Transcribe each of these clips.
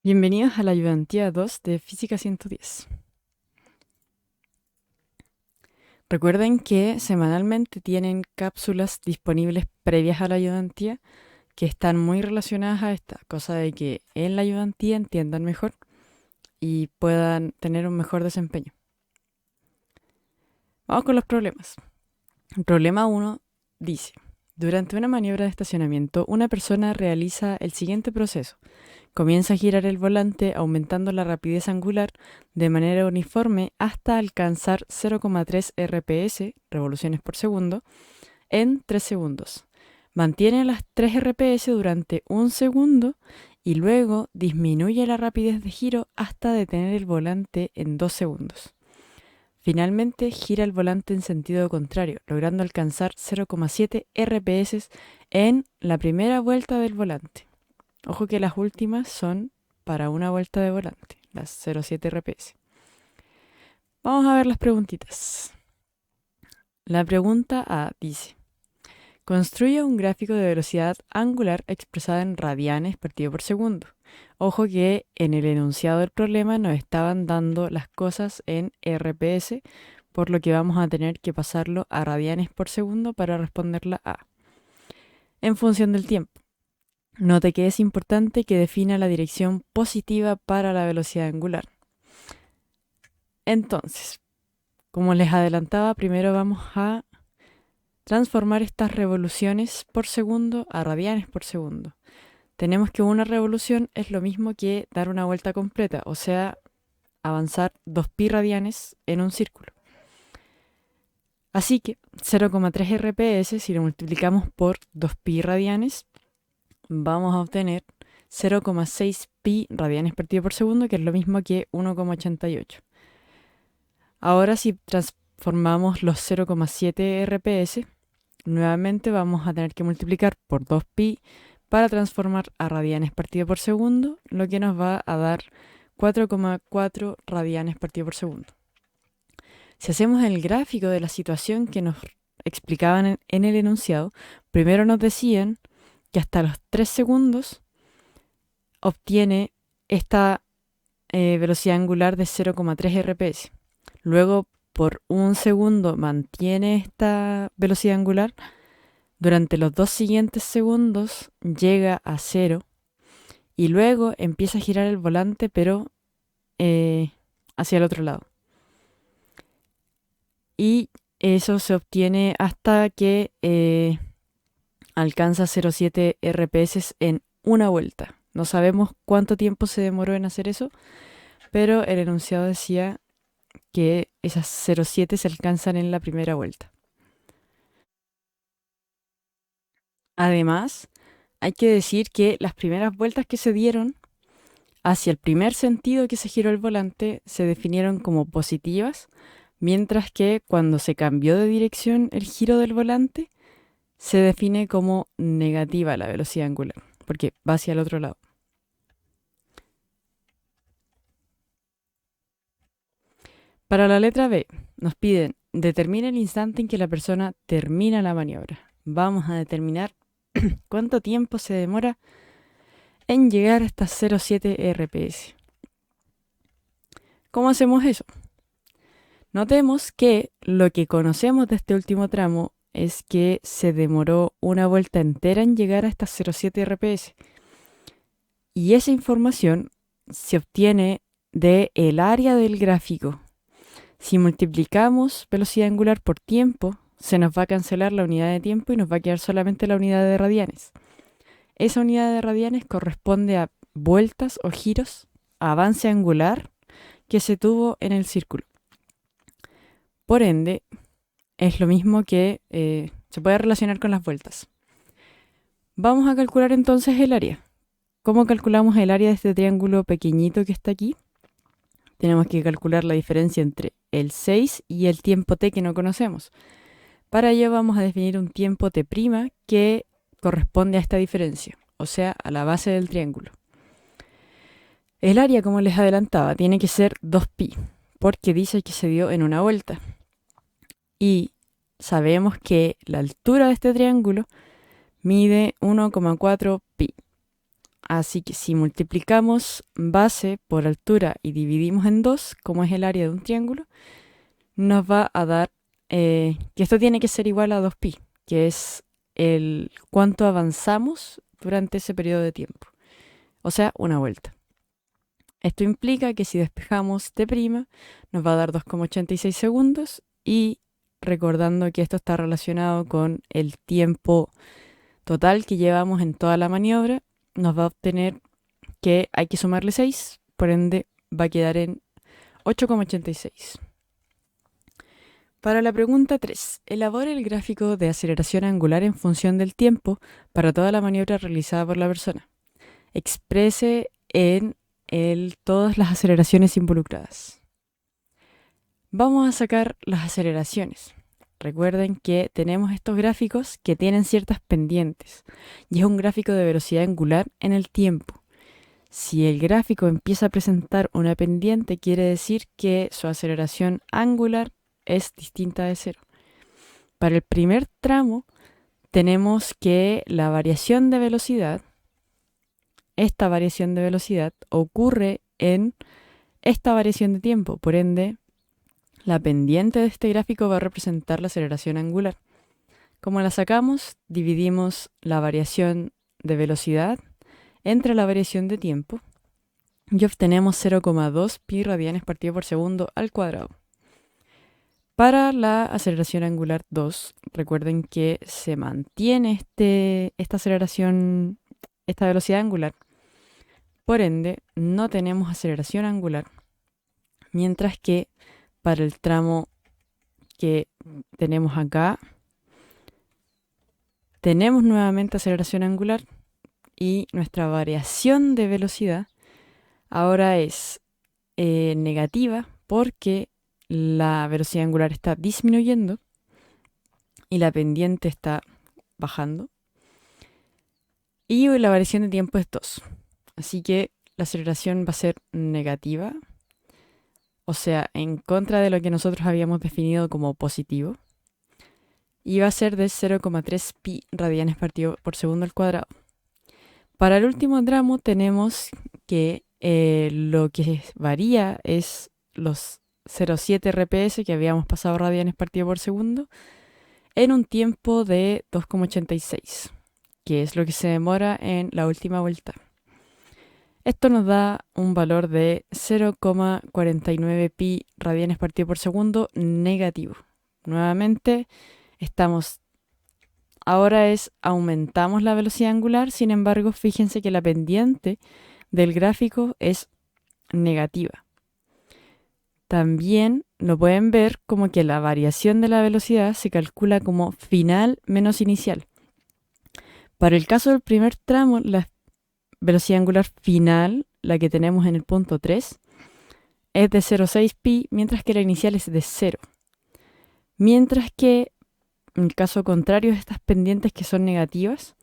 Bienvenidos a la ayudantía 2 de Física 110. Recuerden que semanalmente tienen cápsulas disponibles previas a la ayudantía que están muy relacionadas a esta, cosa de que en la ayudantía entiendan mejor y puedan tener un mejor desempeño. Vamos con los problemas. El problema 1 dice: durante una maniobra de estacionamiento, una persona realiza el siguiente proceso. Comienza a girar el volante aumentando la rapidez angular de manera uniforme hasta alcanzar 0,3 RPS, revoluciones por segundo, en 3 segundos. Mantiene las 3 RPS durante un segundo y luego disminuye la rapidez de giro hasta detener el volante en 2 segundos. Finalmente gira el volante en sentido contrario, logrando alcanzar 0,7 RPS en la primera vuelta del volante. Ojo que las últimas son para una vuelta de volante, las 0,7 RPS. Vamos a ver las preguntitas. La pregunta A dice: construye un gráfico de velocidad angular expresada en radianes partido por segundo. Ojo que en el enunciado del problema nos estaban dando las cosas en RPS, por lo que vamos a tener que pasarlo a radianes por segundo para responder la A. En función del tiempo. Note que es importante que defina la dirección positiva para la velocidad angular. Entonces, como les adelantaba, primero vamos a transformar estas revoluciones por segundo a radianes por segundo. Tenemos que una revolución es lo mismo que dar una vuelta completa, o sea, avanzar 2pi radianes en un círculo. Así que 0,3 RPS, si lo multiplicamos por 2pi radianes, vamos a obtener 0,6 pi radianes partido por segundo, que es lo mismo que 1,88. Ahora si transformamos los 0,7 RPS, nuevamente vamos a tener que multiplicar por 2pi para transformar a radianes partido por segundo, lo que nos va a dar 4,4 radianes partido por segundo. Si hacemos el gráfico de la situación que nos explicaban en el enunciado, primero nos decían que hasta los 3 segundos obtiene esta velocidad angular de 0,3 RPS. Luego, por un segundo mantiene esta velocidad angular. Durante los 2 siguientes segundos llega a 0 y luego empieza a girar el volante, pero hacia el otro lado. Y eso se obtiene hasta que alcanza 0,7 RPS en una vuelta. No sabemos cuánto tiempo se demoró en hacer eso, pero el enunciado decía que esas 0,7 se alcanzan en la primera vuelta. Además, hay que decir que las primeras vueltas que se dieron hacia el primer sentido que se giró el volante se definieron como positivas, mientras que cuando se cambió de dirección el giro del volante se define como negativa la velocidad angular, porque va hacia el otro lado. Para la letra B, nos piden: determina el instante en que la persona termina la maniobra. Vamos a determinar cuánto tiempo se demora en llegar hasta 0,7 RPS. ¿Cómo hacemos eso? Notemos que lo que conocemos de este último tramo es que se demoró una vuelta entera en llegar a estas 0,7 RPS. Y esa información se obtiene del área del gráfico. Si multiplicamos velocidad angular por tiempo, se nos va a cancelar la unidad de tiempo y nos va a quedar solamente la unidad de radianes. Esa unidad de radianes corresponde a vueltas o giros, avance angular que se tuvo en el círculo. Por ende, es lo mismo que se puede relacionar con las vueltas. Vamos a calcular entonces el área. ¿Cómo calculamos el área de este triángulo pequeñito que está aquí? Tenemos que calcular la diferencia entre el 6 y el tiempo t que no conocemos. Para ello vamos a definir un tiempo t' que corresponde a esta diferencia, o sea, a la base del triángulo. El área, como les adelantaba, tiene que ser 2pi, porque dice que se dio en una vuelta. Y sabemos que la altura de este triángulo mide 1,4 pi. Así que si multiplicamos base por altura y dividimos en 2, como es el área de un triángulo, nos va a dar que esto tiene que ser igual a 2pi, que es el cuánto avanzamos durante ese periodo de tiempo. O sea, una vuelta. Esto implica que si despejamos t', nos va a dar 2,86 segundos y recordando que esto está relacionado con el tiempo total que llevamos en toda la maniobra, nos va a obtener que hay que sumarle 6, por ende va a quedar en 8,86. Para la pregunta 3, elabore el gráfico de aceleración angular en función del tiempo para toda la maniobra realizada por la persona. Exprese en él todas las aceleraciones involucradas. Vamos a sacar las aceleraciones. Recuerden que tenemos estos gráficos que tienen ciertas pendientes y es un gráfico de velocidad angular en el tiempo. Si el gráfico empieza a presentar una pendiente, quiere decir que su aceleración angular es distinta de cero. Para el primer tramo tenemos que la variación de velocidad, esta variación de velocidad ocurre en esta variación de tiempo, por ende la pendiente de este gráfico va a representar la aceleración angular. Como la sacamos, dividimos la variación de velocidad entre la variación de tiempo y obtenemos 0,2 pi radianes partido por segundo al cuadrado. Para la aceleración angular 2, recuerden que se mantiene esta aceleración, esta velocidad angular. Por ende, no tenemos aceleración angular, mientras que para el tramo que tenemos acá, tenemos nuevamente aceleración angular y nuestra variación de velocidad ahora es negativa porque la velocidad angular está disminuyendo y la pendiente está bajando. Y la variación de tiempo es 2. Así que la aceleración va a ser negativa, o sea, en contra de lo que nosotros habíamos definido como positivo. Y va a ser de 0,3 pi radianes partido por segundo al cuadrado. Para el último tramo tenemos que lo que varía es los 0,7 RPS que habíamos pasado radianes partido por segundo en un tiempo de 2,86, que es lo que se demora en la última vuelta. Esto nos da un valor de 0,49 pi radianes partido por segundo negativo. Nuevamente, aumentamos la velocidad angular, sin embargo, fíjense que la pendiente del gráfico es negativa. También lo pueden ver como que la variación de la velocidad se calcula como final menos inicial. Para el caso del primer tramo, la velocidad angular final, la que tenemos en el punto 3, es de 0,6 pi, mientras que la inicial es de 0. Mientras que en el caso contrario de estas pendientes que son negativas,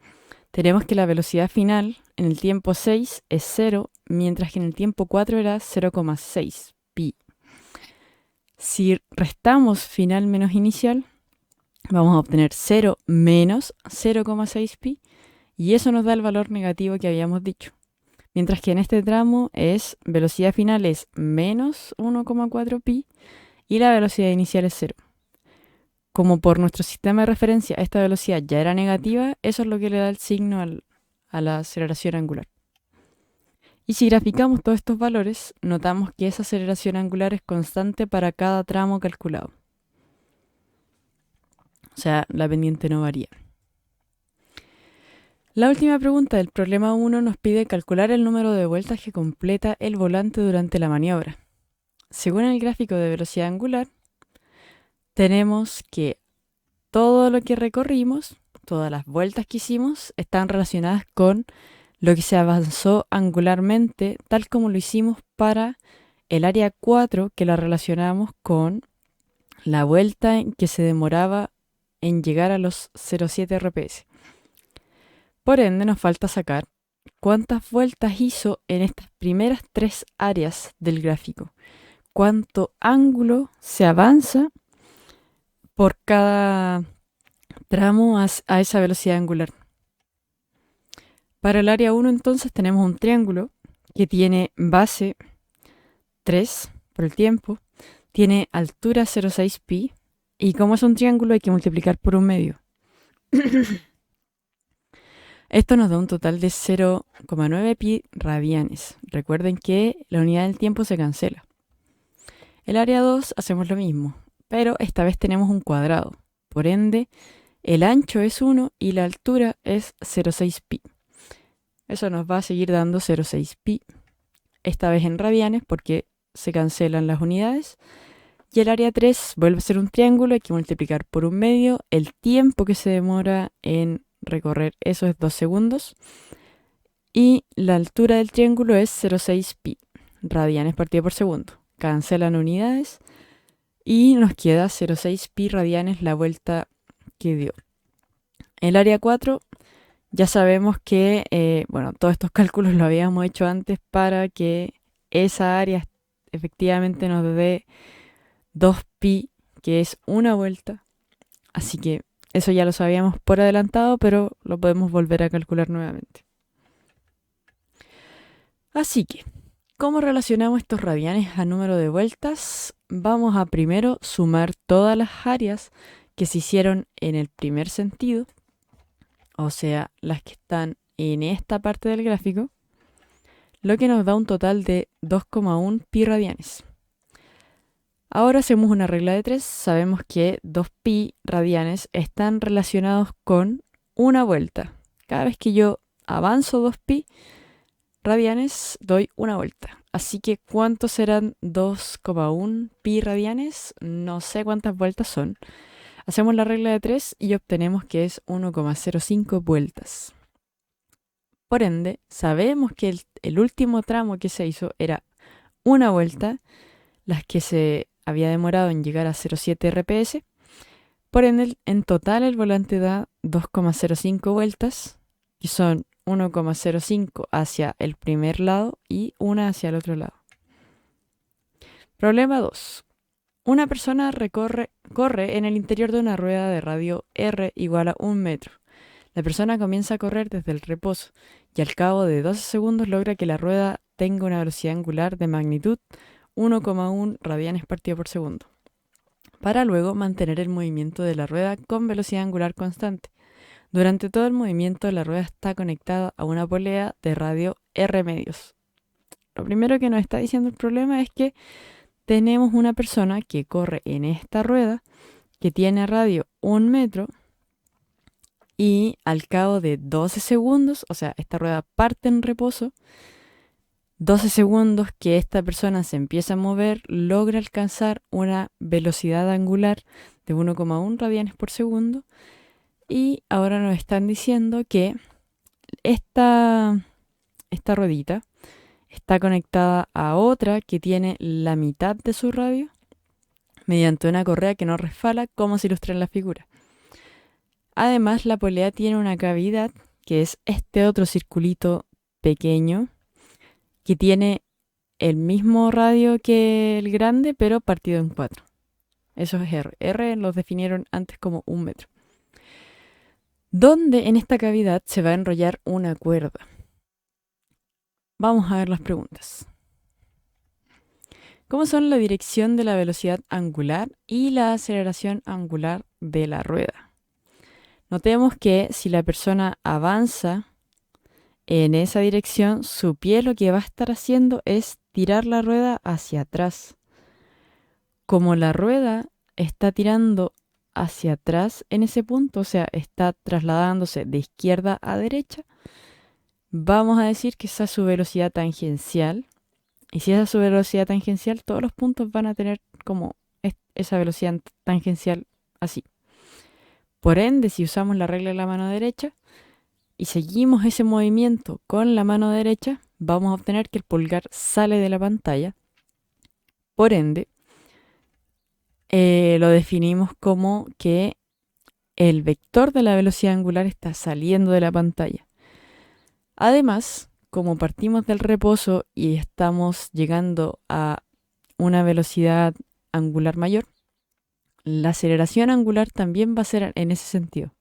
tenemos que la velocidad final en el tiempo 6 es 0, mientras que en el tiempo 4 era 0,6 pi. Si restamos final menos inicial, vamos a obtener 0 menos 0,6 pi, y eso nos da el valor negativo que habíamos dicho. Mientras que en este tramo velocidad final es menos 1,4 pi y la velocidad inicial es 0. Como por nuestro sistema de referencia esta velocidad ya era negativa, eso es lo que le da el signo a la aceleración angular. Y si graficamos todos estos valores, notamos que esa aceleración angular es constante para cada tramo calculado. O sea, la pendiente no varía. La última pregunta del problema 1 nos pide calcular el número de vueltas que completa el volante durante la maniobra. Según el gráfico de velocidad angular, tenemos que todo lo que recorrimos, todas las vueltas que hicimos, están relacionadas con lo que se avanzó angularmente, tal como lo hicimos para el área 4, que la relacionamos con la vuelta en que se demoraba en llegar a los 0,7 RPS. Por ende, nos falta sacar cuántas vueltas hizo en estas primeras 3 áreas del gráfico. Cuánto ángulo se avanza por cada tramo a esa velocidad angular. Para el área 1 entonces tenemos un triángulo que tiene base 3 por el tiempo, tiene altura 0,6 pi y como es un triángulo hay que multiplicar por un medio. Esto nos da un total de 0,9 pi radianes. Recuerden que la unidad del tiempo se cancela. El área 2 hacemos lo mismo, pero esta vez tenemos un cuadrado. Por ende, el ancho es 1 y la altura es 0,6 pi. Eso nos va a seguir dando 0,6 pi. Esta vez en radianes porque se cancelan las unidades. Y el área 3 vuelve a ser un triángulo, hay que multiplicar por un medio. El tiempo que se demora en recorrer eso es 2 segundos. Y la altura del triángulo es 0,6 pi radianes partido por segundo. Cancelan unidades y nos queda 0,6 pi radianes la vuelta que dio. El área 4 ya sabemos que, todos estos cálculos lo habíamos hecho antes para que esa área efectivamente nos dé 2 pi, que es una vuelta. Así que eso ya lo sabíamos por adelantado, pero lo podemos volver a calcular nuevamente. Así que, ¿cómo relacionamos estos radianes a número de vueltas? Vamos a primero sumar todas las áreas que se hicieron en el primer sentido, o sea, las que están en esta parte del gráfico, lo que nos da un total de 2,1 pi radianes. Ahora hacemos una regla de 3. Sabemos que 2 pi radianes están relacionados con una vuelta. Cada vez que yo avanzo 2 pi radianes, doy una vuelta. Así que, ¿cuántos serán 2,1 pi radianes? No sé cuántas vueltas son. Hacemos la regla de 3 y obtenemos que es 1,05 vueltas. Por ende, sabemos que el último tramo que se hizo era una vuelta, las que se había demorado en llegar a 0,7 RPS. Por ende, en total el volante da 2,05 vueltas, que son 1,05 hacia el primer lado y una hacia el otro lado. Problema 2. Una persona corre en el interior de una rueda de radio R igual a 1 metro. La persona comienza a correr desde el reposo y al cabo de 12 segundos logra que la rueda tenga una velocidad angular de magnitud 1,1 radianes partido por segundo, para luego mantener el movimiento de la rueda con velocidad angular constante. Durante todo el movimiento la rueda está conectada a una polea de radio R medios. Lo primero que nos está diciendo el problema es que tenemos una persona que corre en esta rueda que tiene radio 1 metro y al cabo de 12 segundos, o sea, esta rueda parte en reposo, 12 segundos que esta persona se empieza a mover, logra alcanzar una velocidad angular de 1,1 radianes por segundo. Y ahora nos están diciendo que esta ruedita está conectada a otra que tiene la mitad de su radio mediante una correa que no resbala, como se ilustra en la figura. Además, la polea tiene una cavidad, que es este otro circulito pequeño, que tiene el mismo radio que el grande, pero partido en 4. Eso es R. R los definieron antes como 1 metro. ¿Dónde en esta cavidad se va a enrollar una cuerda? Vamos a ver las preguntas. ¿Cómo son la dirección de la velocidad angular y la aceleración angular de la rueda? Notemos que si la persona avanza en esa dirección, su pie lo que va a estar haciendo es tirar la rueda hacia atrás. Como la rueda está tirando hacia atrás en ese punto, o sea, está trasladándose de izquierda a derecha, vamos a decir que esa es su velocidad tangencial. Y si esa es su velocidad tangencial, todos los puntos van a tener como esa velocidad tangencial así. Por ende, si usamos la regla de la mano derecha y seguimos ese movimiento con la mano derecha, vamos a obtener que el pulgar sale de la pantalla. Por ende, lo definimos como que el vector de la velocidad angular está saliendo de la pantalla. Además, como partimos del reposo y estamos llegando a una velocidad angular mayor, la aceleración angular también va a ser en ese sentido.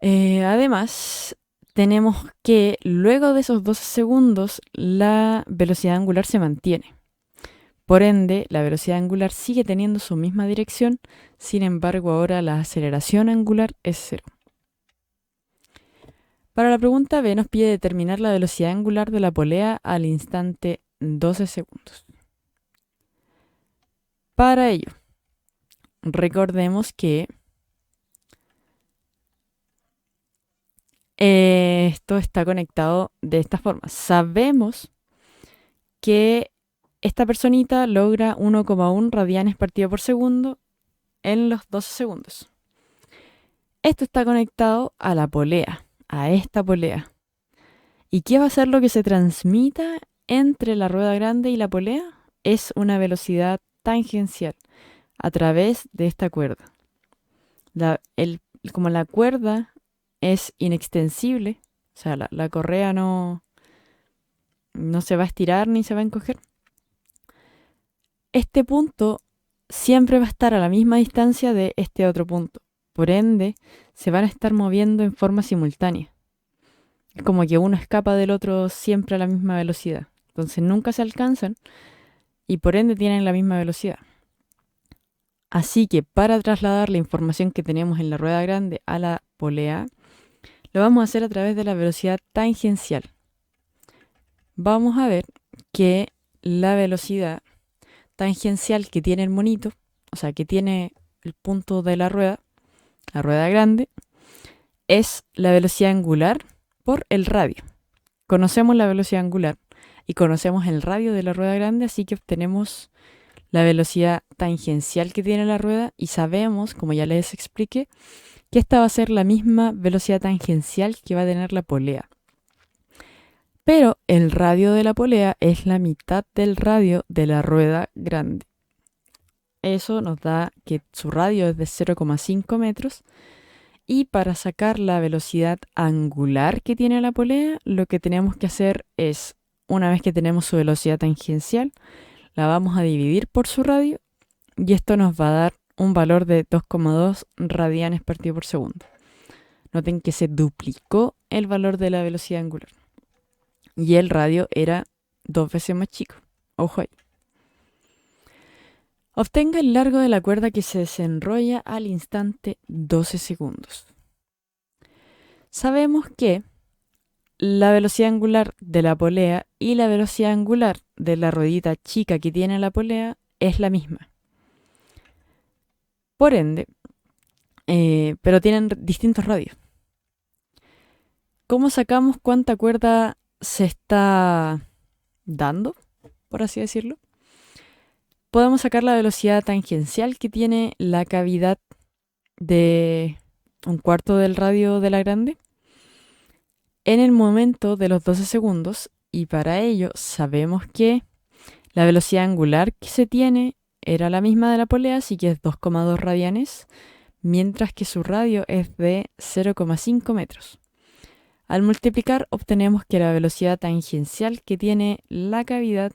Además, tenemos que luego de esos 12 segundos la velocidad angular se mantiene. Por ende, la velocidad angular sigue teniendo su misma dirección, sin embargo ahora la aceleración angular es cero. Para la pregunta B nos pide determinar la velocidad angular de la polea al instante 12 segundos. Para ello, recordemos que esto está conectado de esta forma. Sabemos que esta personita logra 1,1 radianes partido por segundo en los 12 segundos. Esto está conectado a la polea, a esta polea. ¿Y qué va a ser lo que se transmita entre la rueda grande y la polea? Es una velocidad tangencial a través de esta cuerda. Como la cuerda es inextensible, o sea, la correa no se va a estirar ni se va a encoger, este punto siempre va a estar a la misma distancia de este otro punto. Por ende, se van a estar moviendo en forma simultánea. Es como que uno escapa del otro siempre a la misma velocidad. Entonces nunca se alcanzan y por ende tienen la misma velocidad. Así que para trasladar la información que tenemos en la rueda grande a la polea, lo vamos a hacer a través de la velocidad tangencial. Vamos a ver que la velocidad tangencial que tiene el monito, o sea, que tiene el punto de la rueda grande, es la velocidad angular por el radio. Conocemos la velocidad angular y conocemos el radio de la rueda grande, así que obtenemos la velocidad tangencial que tiene la rueda y sabemos, como ya les expliqué, que esta va a ser la misma velocidad tangencial que va a tener la polea. Pero el radio de la polea es la mitad del radio de la rueda grande. Eso nos da que su radio es de 0,5 metros. Y para sacar la velocidad angular que tiene la polea, lo que tenemos que hacer es, una vez que tenemos su velocidad tangencial, la vamos a dividir por su radio y esto nos va a dar un valor de 2,2 radianes partido por segundo. Noten que se duplicó el valor de la velocidad angular. Y el radio era 2 veces más chico. Ojo ahí. Obtenga el largo de la cuerda que se desenrolla al instante 12 segundos. Sabemos que la velocidad angular de la polea y la velocidad angular de la ruedita chica que tiene la polea es la misma. Por ende, pero tienen distintos radios. ¿Cómo sacamos cuánta cuerda se está dando, por así decirlo? Podemos sacar la velocidad tangencial que tiene la cavidad de un cuarto del radio de la grande en el momento de los 12 segundos y para ello sabemos que la velocidad angular que se tiene era la misma de la polea, así que es 2,2 radianes, mientras que su radio es de 0,5 metros. Al multiplicar obtenemos que la velocidad tangencial que tiene la cavidad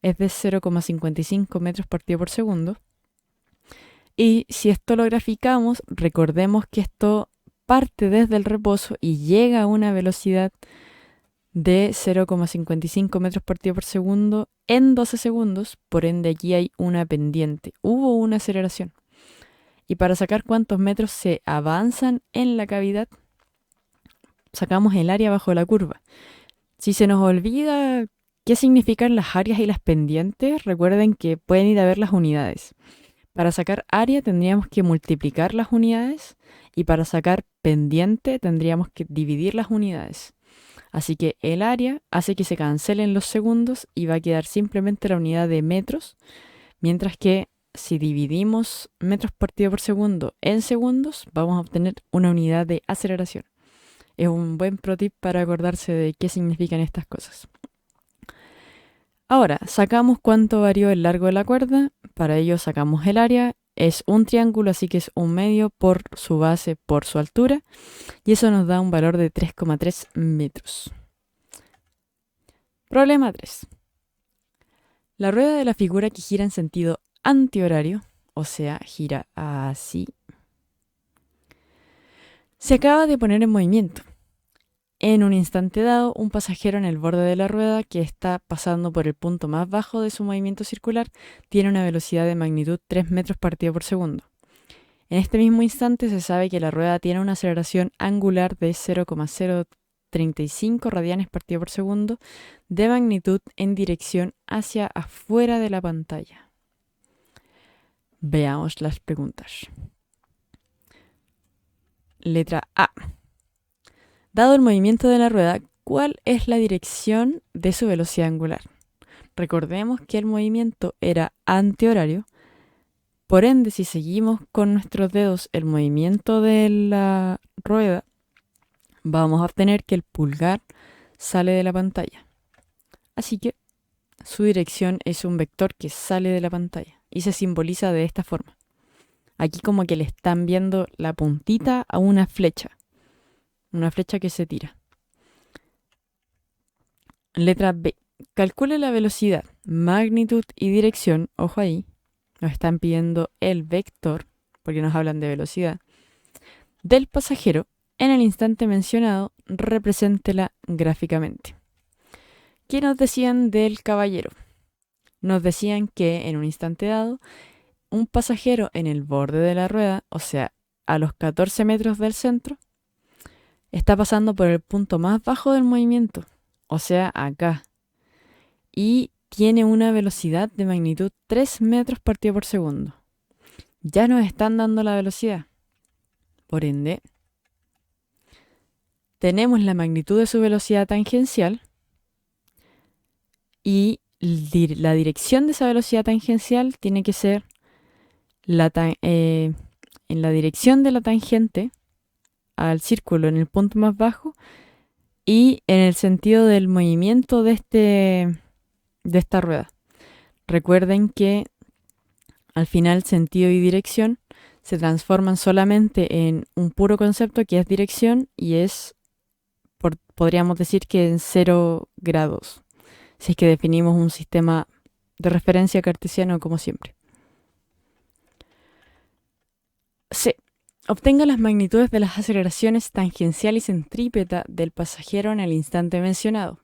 es de 0,55 metros partido por segundo. Y si esto lo graficamos, recordemos que esto parte desde el reposo y llega a una velocidad de 0,55 metros partido por segundo en 12 segundos, por ende aquí hay una pendiente, hubo una aceleración. Y para sacar cuántos metros se avanzan en la cavidad, sacamos el área bajo la curva. Si se nos olvida qué significan las áreas y las pendientes, recuerden que pueden ir a ver las unidades. Para sacar área tendríamos que multiplicar las unidades y para sacar pendiente tendríamos que dividir las unidades. Así que el área hace que se cancelen los segundos y va a quedar simplemente la unidad de metros, mientras que si dividimos metros partido por segundo en segundos, vamos a obtener una unidad de aceleración. Es un buen pro tip para acordarse de qué significan estas cosas. Ahora, sacamos cuánto varió el largo de la cuerda. Para ello sacamos el área. Es un triángulo, así que es un medio por su base por su altura. Y eso nos da un valor de 3,3 metros. Problema 3. La rueda de la figura que gira en sentido antihorario, o sea, gira así, Se acaba de poner en movimiento. En un instante dado, un pasajero en el borde de la rueda que está pasando por el punto más bajo de su movimiento circular tiene una velocidad de magnitud 3 metros partido por segundo. En este mismo instante se sabe que la rueda tiene una aceleración angular de 0,035 radianes partido por segundo de magnitud en dirección hacia afuera de la pantalla. Veamos las preguntas. Letra A. Dado el movimiento de la rueda, ¿cuál es la dirección de su velocidad angular? Recordemos que el movimiento era antihorario. Por ende, si seguimos con nuestros dedos el movimiento de la rueda, vamos a obtener que el pulgar sale de la pantalla. Así que su dirección es un vector que sale de la pantalla y se simboliza de esta forma. Aquí como que le están viendo la puntita a una flecha que se tira. Letra B. Calcule la velocidad, magnitud y dirección, ojo ahí, nos están pidiendo el vector, porque nos hablan de velocidad, del pasajero en el instante mencionado, represéntela gráficamente. ¿Qué nos decían del caballero? Nos decían que en un instante dado, un pasajero en el borde de la rueda, o sea, a los 14 metros del centro, está pasando por el punto más bajo del movimiento, o sea, acá, y tiene una velocidad de magnitud 3 metros partido por segundo. Ya nos están dando la velocidad. Por ende, tenemos la magnitud de su velocidad tangencial y la dirección de esa velocidad tangencial tiene que ser en la dirección de la tangente al círculo en el punto más bajo y en el sentido del movimiento de esta rueda. Recuerden que al final sentido y dirección se transforman solamente en un puro concepto que es dirección y podríamos decir que en 0 grados, si es que definimos un sistema de referencia cartesiano como siempre. C. Obtenga las magnitudes de las aceleraciones tangencial y centrípeta del pasajero en el instante mencionado.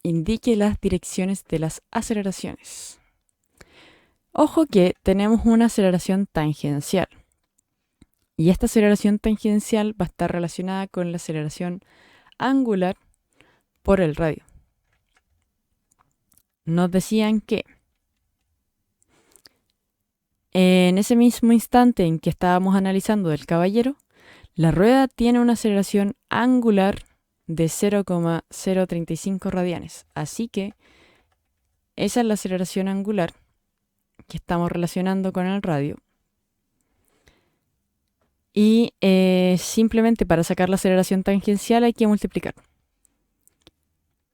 Indique las direcciones de las aceleraciones. Ojo que tenemos una aceleración tangencial. Y esta aceleración tangencial va a estar relacionada con la aceleración angular por el radio. Nos decían que en ese mismo instante en que estábamos analizando del caballero, la rueda tiene una aceleración angular de 0,035 radianes. Así que esa es la aceleración angular que estamos relacionando con el radio. Y simplemente para sacar la aceleración tangencial hay que multiplicar.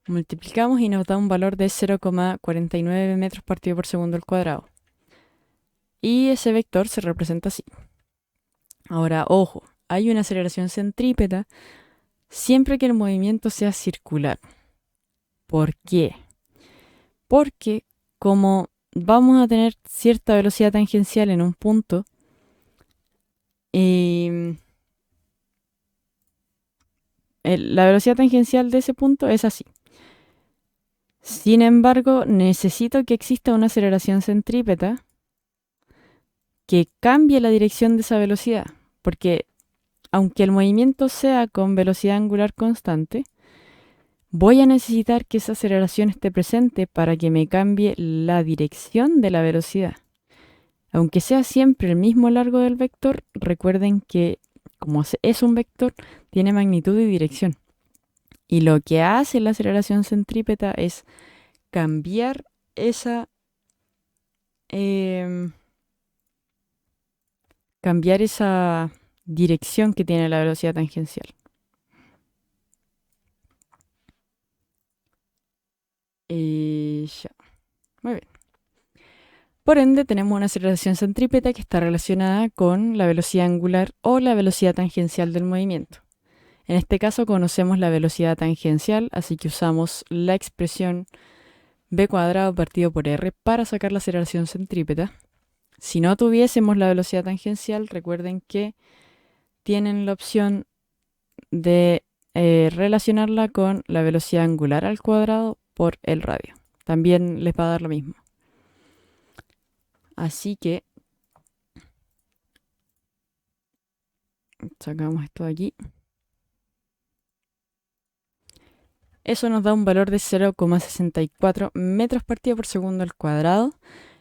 Multiplicamos y nos da un valor de 0,49 metros partido por segundo al cuadrado. Y ese vector se representa así. Ahora, ojo, hay una aceleración centrípeta siempre que el movimiento sea circular. ¿Por qué? Porque como vamos a tener cierta velocidad tangencial en un punto, la velocidad tangencial de ese punto es así. Sin embargo, necesito que exista una aceleración centrípeta que cambie la dirección de esa velocidad, porque aunque el movimiento sea con velocidad angular constante, voy a necesitar que esa aceleración esté presente para que me cambie la dirección de la velocidad. Aunque sea siempre el mismo largo del vector, recuerden que como es un vector, tiene magnitud y dirección. Y lo que hace la aceleración centrípeta es cambiar esa dirección que tiene la velocidad tangencial. Ya. Muy bien. Por ende, tenemos una aceleración centrípeta que está relacionada con la velocidad angular o la velocidad tangencial del movimiento. En este caso conocemos la velocidad tangencial, así que usamos la expresión v cuadrado partido por r para sacar la aceleración centrípeta. Si no tuviésemos la velocidad tangencial, recuerden que tienen la opción de relacionarla con la velocidad angular al cuadrado por el radio. También les va a dar lo mismo. Así que sacamos esto de aquí. Eso nos da un valor de 0,64 metros partida por segundo al cuadrado.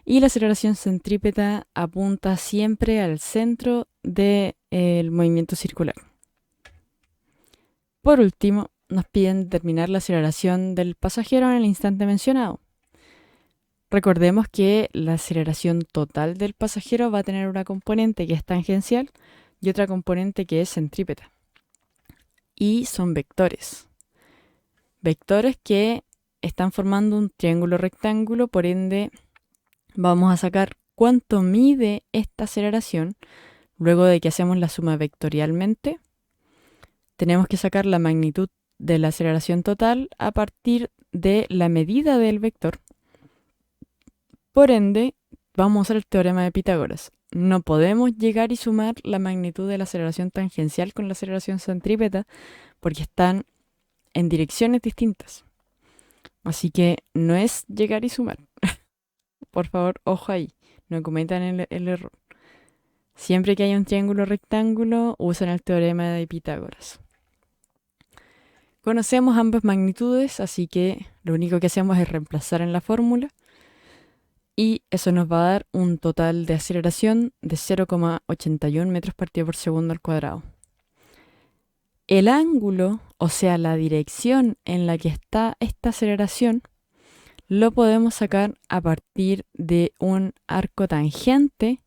Y la aceleración centrípeta apunta siempre al centro del movimiento circular. Por último, nos piden determinar la aceleración del pasajero en el instante mencionado. Recordemos que la aceleración total del pasajero va a tener una componente que es tangencial y otra componente que es centrípeta. Y son vectores. Vectores que están formando un triángulo rectángulo, por ende vamos a sacar cuánto mide esta aceleración. Luego de que hacemos la suma vectorialmente, tenemos que sacar la magnitud de la aceleración total a partir de la medida del vector. Por ende, vamos a usar el teorema de Pitágoras. No podemos llegar y sumar la magnitud de la aceleración tangencial con la aceleración centrípeta porque están en direcciones distintas. Así que no es llegar y sumar. Por favor, ojo ahí, no cometan el error. Siempre que haya un triángulo rectángulo, usan el teorema de Pitágoras. Conocemos ambas magnitudes, así que lo único que hacemos es reemplazar en la fórmula. Y eso nos va a dar un total de aceleración de 0,81 metros partida por segundo al cuadrado. El ángulo, o sea, la dirección en la que está esta aceleración, lo podemos sacar a partir de un arco tangente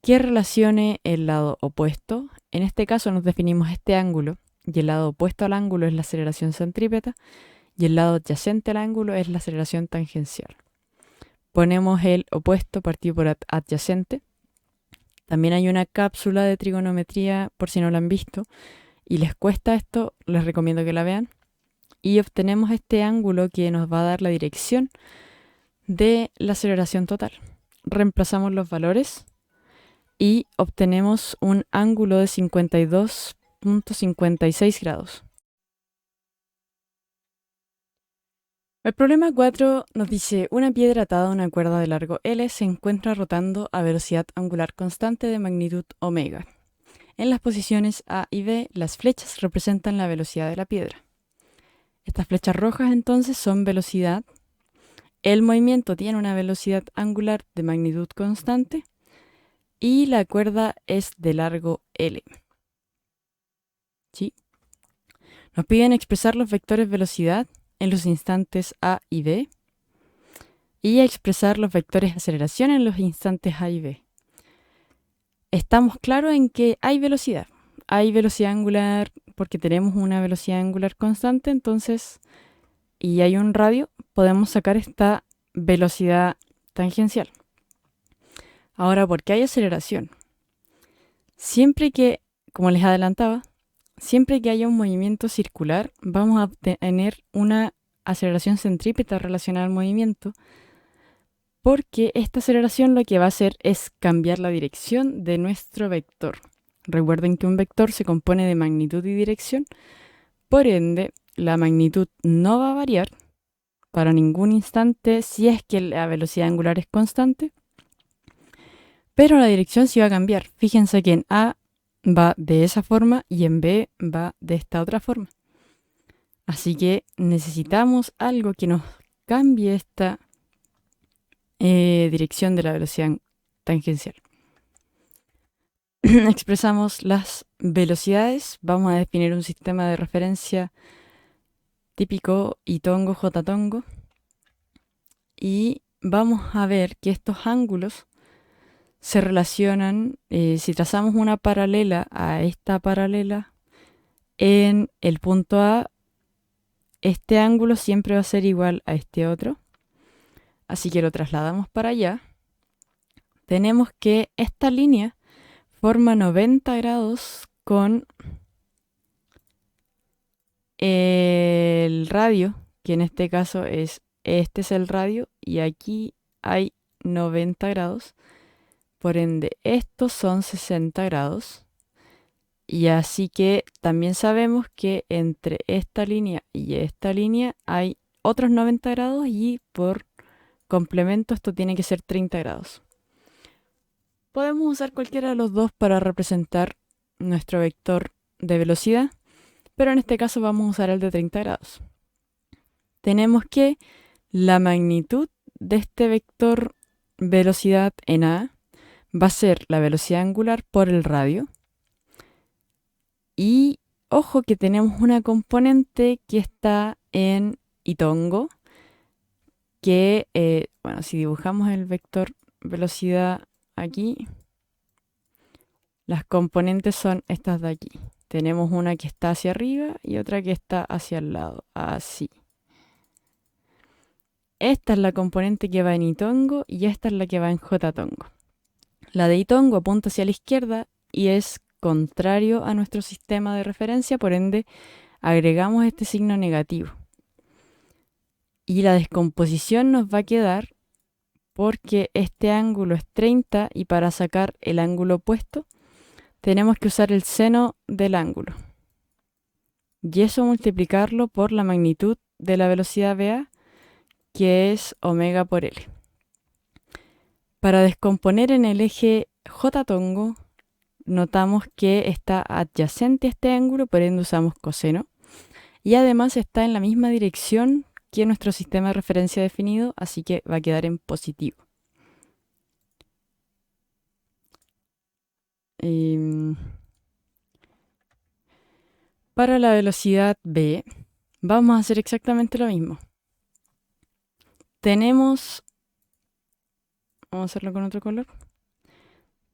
que relacione el lado opuesto. En este caso nos definimos este ángulo y el lado opuesto al ángulo es la aceleración centrípeta y el lado adyacente al ángulo es la aceleración tangencial. Ponemos el opuesto partido por adyacente. También hay una cápsula de trigonometría por si no la han visto y les cuesta esto, les recomiendo que la vean. Y obtenemos este ángulo que nos va a dar la dirección de la aceleración total. Reemplazamos los valores y obtenemos un ángulo de 52,56 grados. El problema 4 nos dice: una piedra atada a una cuerda de largo L se encuentra rotando a velocidad angular constante de magnitud omega. En las posiciones A y B, las flechas representan la velocidad de la piedra. Estas flechas rojas entonces son velocidad. El movimiento tiene una velocidad angular de magnitud constante y la cuerda es de largo L. ¿Sí? Nos piden expresar los vectores velocidad en los instantes A y B y expresar los vectores aceleración en los instantes A y B. Estamos claros en que hay velocidad angular porque tenemos una velocidad angular constante, entonces, y hay un radio, podemos sacar esta velocidad tangencial. Ahora, ¿por qué hay aceleración? Siempre que, como les adelantaba, siempre que haya un movimiento circular, vamos a tener una aceleración centrípeta relacionada al movimiento, porque esta aceleración lo que va a hacer es cambiar la dirección de nuestro vector. Recuerden que un vector se compone de magnitud y dirección, por ende, la magnitud no va a variar para ningún instante si es que la velocidad angular es constante, pero la dirección sí va a cambiar. Fíjense que en A va de esa forma y en B va de esta otra forma. Así que necesitamos algo que nos cambie esta dirección de la velocidad tangencial. Expresamos las velocidades. Vamos a definir un sistema de referencia típico I-tongo, J-tongo. Y vamos a ver que estos ángulos se relacionan, si trazamos una paralela a esta paralela en el punto A, este ángulo siempre va a ser igual a este otro. Así que lo trasladamos para allá. Tenemos que esta línea forma 90 grados con el radio, que en este caso este es el radio y aquí hay 90 grados. Por ende, estos son 60 grados. Y así que también sabemos que entre esta línea y esta línea hay otros 90 grados y por complemento esto tiene que ser 30 grados. Podemos usar cualquiera de los dos para representar nuestro vector de velocidad, pero en este caso vamos a usar el de 30 grados. Tenemos que la magnitud de este vector velocidad en A va a ser la velocidad angular por el radio. Y ojo que tenemos una componente que está en Itongo, que, bueno, si dibujamos el vector velocidad aquí, las componentes son estas de aquí. Tenemos una que está hacia arriba y otra que está hacia el lado, así. Esta es la componente que va en Itongo y esta es la que va en Jotatongo. La de Itongo apunta hacia la izquierda y es contrario a nuestro sistema de referencia, por ende agregamos este signo negativo. Y la descomposición nos va a quedar porque este ángulo es 30 y para sacar el ángulo opuesto tenemos que usar el seno del ángulo. Y eso multiplicarlo por la magnitud de la velocidad VA, que es omega por L. Para descomponer en el eje J-tongo, notamos que está adyacente a este ángulo, por ende usamos coseno. Y además está en la misma dirección que nuestro sistema de referencia definido, así que va a quedar en positivo. Para la velocidad B, vamos a hacer exactamente lo mismo. Vamos a hacerlo con otro color.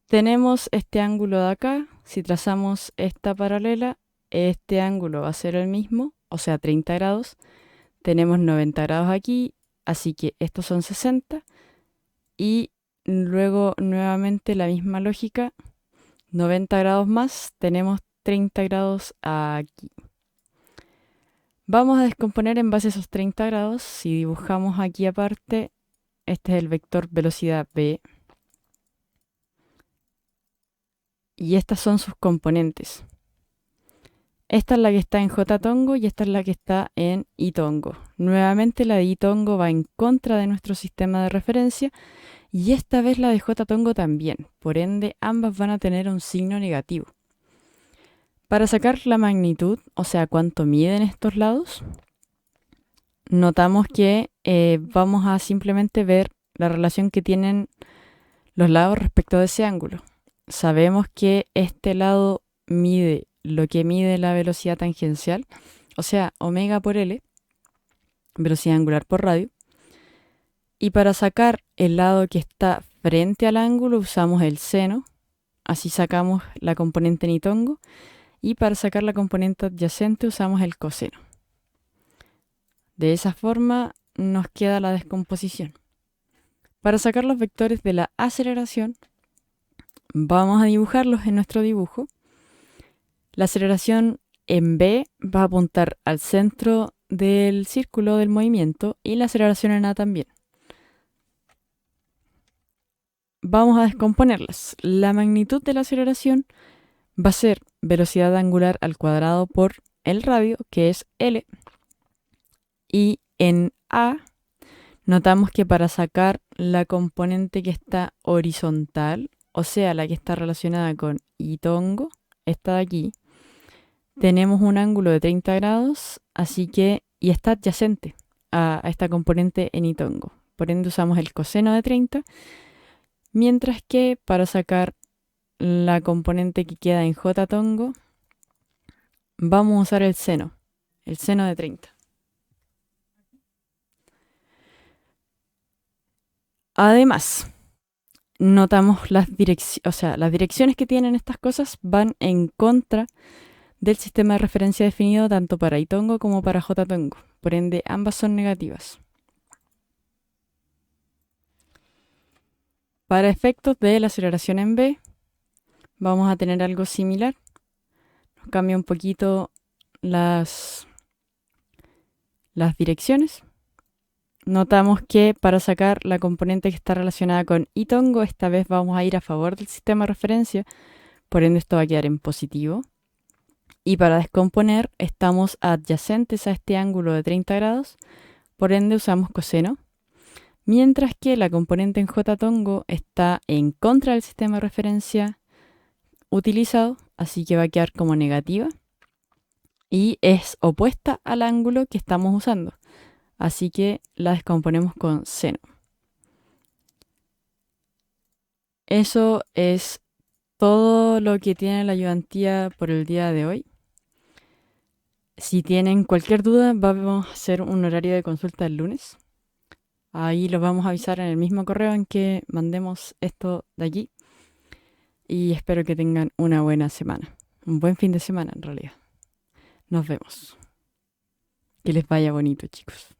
Tenemos este ángulo de acá. Si trazamos esta paralela, este ángulo va a ser el mismo, o sea, 30 grados. Tenemos 90 grados aquí, así que estos son 60. Y luego nuevamente la misma lógica, 90 grados más, tenemos 30 grados aquí. Vamos a descomponer en base a esos 30 grados. Si dibujamos aquí aparte, este es el vector velocidad B. Y estas son sus componentes. Esta es la que está en J-tongo y esta es la que está en I-tongo. Nuevamente la de I-tongo va en contra de nuestro sistema de referencia y esta vez la de J-tongo también. Por ende, ambas van a tener un signo negativo. Para sacar la magnitud, o sea, cuánto miden estos lados, notamos que vamos a simplemente ver la relación que tienen los lados respecto de ese ángulo. Sabemos que este lado mide lo que mide la velocidad tangencial, o sea, omega por L, velocidad angular por radio. Y para sacar el lado que está frente al ángulo usamos el seno, así sacamos la componente en I-tongo. Y para sacar la componente adyacente usamos el coseno. De esa forma nos queda la descomposición. Para sacar los vectores de la aceleración, vamos a dibujarlos en nuestro dibujo. La aceleración en B va a apuntar al centro del círculo del movimiento y la aceleración en A también. Vamos a descomponerlas. La magnitud de la aceleración va a ser velocidad angular al cuadrado por el radio, que es L. Y en A notamos que para sacar la componente que está horizontal, o sea, la que está relacionada con I-tongo, esta de aquí, tenemos un ángulo de 30 grados, así que, y está adyacente a esta componente en I-tongo. Por ende usamos el coseno de 30, mientras que para sacar la componente que queda en J-tongo, vamos a usar el seno de 30. Además, notamos las direcciones que tienen estas cosas van en contra del sistema de referencia definido tanto para I-tongo como para J-tongo. Por ende, ambas son negativas. Para efectos de la aceleración en B, vamos a tener algo similar. Nos cambia un poquito las direcciones. Notamos que para sacar la componente que está relacionada con I-tongo, esta vez vamos a ir a favor del sistema de referencia, por ende esto va a quedar en positivo. Y para descomponer estamos adyacentes a este ángulo de 30 grados, por ende usamos coseno. Mientras que la componente en J tongo está en contra del sistema de referencia utilizado, así que va a quedar como negativa. Y es opuesta al ángulo que estamos usando, así que la descomponemos con seno. Eso es todo lo que tiene la ayudantía por el día de hoy. Si tienen cualquier duda, vamos a hacer un horario de consulta el lunes. Ahí los vamos a avisar en el mismo correo en que mandemos esto de aquí. Y espero que tengan una buena semana. Un buen fin de semana, en realidad. Nos vemos. Que les vaya bonito, chicos.